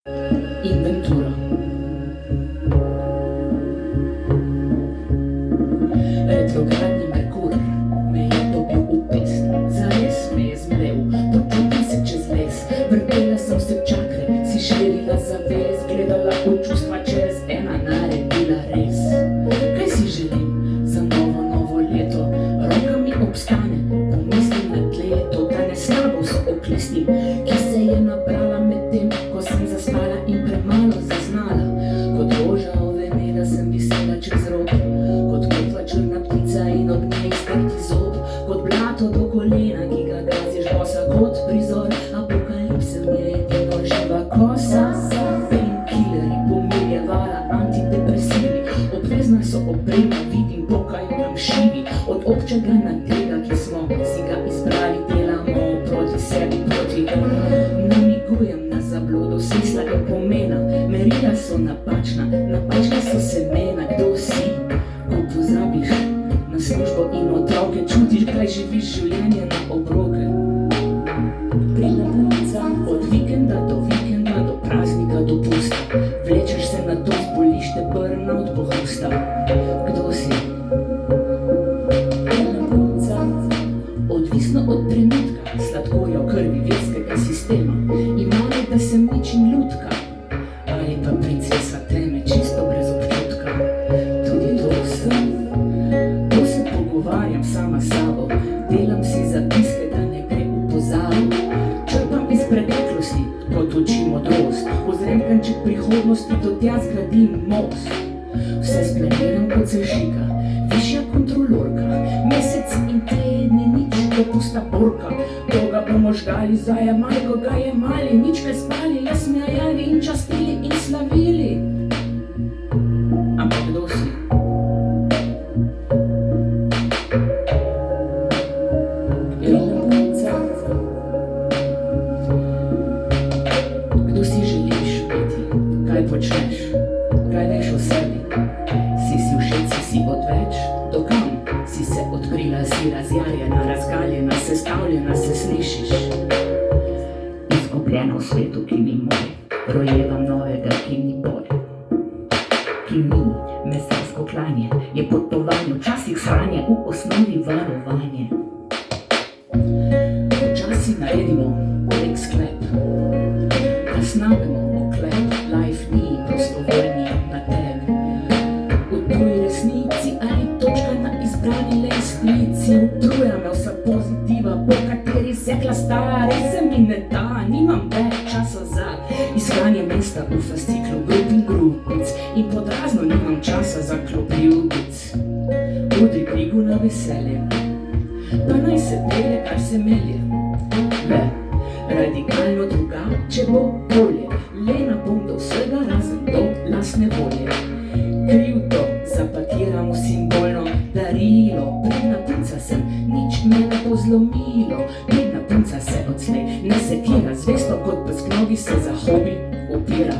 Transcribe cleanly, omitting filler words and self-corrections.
Inventura. Retrogradni Merkur me je dobil v pest, zares me je zmlel, počutim se čez les, vrtela sem se čakre, si širila zavez, gledala v čustva čez ena naredila res. Kaj si želim za novo leto, roka mi obstane, pomislim na tleto, da ne slabo so oklestim, ki se je nabrala med tem, ko sem zaspala in premalo zaznala. Kot roža ovenela sem visela čez rob, kot mrtva črna ptica in od nje iztrti zob, kot blato do kolena, ki ga gaziš bosa, kot prizor apokalipse v njej edino živa kosa. Painkillerji, pomirjevala, antidepresivi, obvezna so oprema, vidim pokajo nam šivi, od občega na tega, ki smo si ga izbrali, delamo proti sebi, proti namigujem na zablodo smisla in pomena, merila so napačna, napačna so semena, kdo si, ko pozabiš na službo in otroke, čutiš, kaj živiš življenje na obroke. Pridna punica, od vikenda do praznika do pusta, vlečeš se na to, zboliš te burnout pohusta. Kdo si? Pridna punica, odvisno od trenutka, sladkorja v krvi verskega sistema, imala, da sem ničim ljudka, ali pa princesa teme, čisto brez občutka. Tudi to sem, to se pogovarjam sama s sabo, delam si zapiske, da ne gre v pozabo, črpam iz preteklosti, kot učim modrost, ozrem kanček prihodnosti, do tja zgradim most. Vse splaniram kot se šika, višja kontrolorka, mesec in tedni, nič dopusta borka, toga bomo žgali za Jamajko, ga jemali, nič kaj spali, le smejali in častili in slavili. Ampak kdo si? Kdo si želiš biti? Kaj počneš? Kaj veš o sebi? Si všeč, si odveč? Do kam? Si se odkrila, si razjarjena, razgaljena, sestavljena, se slišiš? Izgubljena v svetu, ki ni moj, rojevam novega, ki ni bolj. Ki ni mesarsko klanje, je potovanje, včasih sranje, v osnovi varovanje. Včasih naredimo nek sklep, da snamemo oklep, life ni prostovoljni nateg. V tuji resnici ali točka na izbrani lestvici, utruja me vsa pozitiva, po kateri se klasta, res se mi ne da, nimam več časa za iskanje mesta v fasciklu grup in grupic in podrazno nimam časa za klub ljubic. Udri brigu na veselje, pa naj se pelje, kar se melje. Le, radikalno drugače bo bolje, lena bom do vsega razen do lastne volje. Krivdo zapakiramo simbolno darilo, pridna punca sem, nič me ne bo zlomilo. Pridna punca se odslej ne sekira, zvesto kot pes k nogi se za hobi upira.